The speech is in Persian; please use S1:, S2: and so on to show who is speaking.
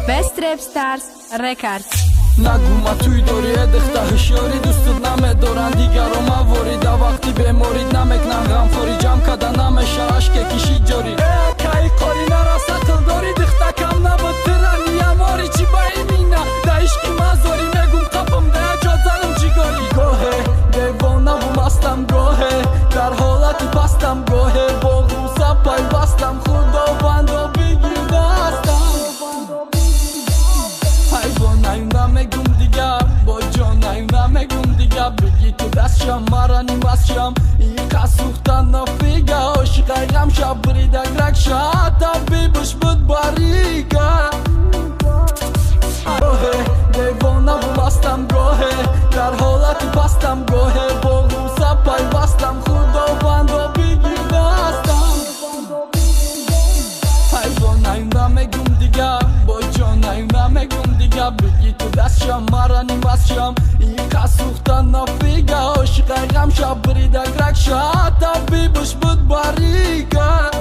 S1: Best Rap Stars Records.
S2: نگو توی دوری دخته هشیاری دوستت نمیدارن دیگرو مواری دا وقتی بمورید نمیکنن غمخوری جمع کده نمیشه عشق کشید جاری کهی کاری نرسه تل داری دخته کم نبود ترنی اماری چی با ایمینه دا عشقی مزاری میگم قبم ده جا زنم جیگاری گاهه دیوانه و مستم گاهه در حالتی پستم گاهه با غوصه پای بستم خداوند و بگیر دستم نمیگم دیگه با جان نمیگم دیگه بگی تو دستشم مرا نیم بسشم این قصوختن نفیگه عاشقه غم شب بریدک رکشه حتی بیبش بود باریگه گاهه دیوانه و مستم گاهه در حالتی پستم گاهه با غوصه پای بستم خداوند و بگیر دستم حیوان نمیگم دیگه با جان نمیگم دیگه بگی تو دستشم مرا نیم بسشم این قصوختن نفیگه عاشقه غم شب بریدک رکشه حتی بیبش بود باریگه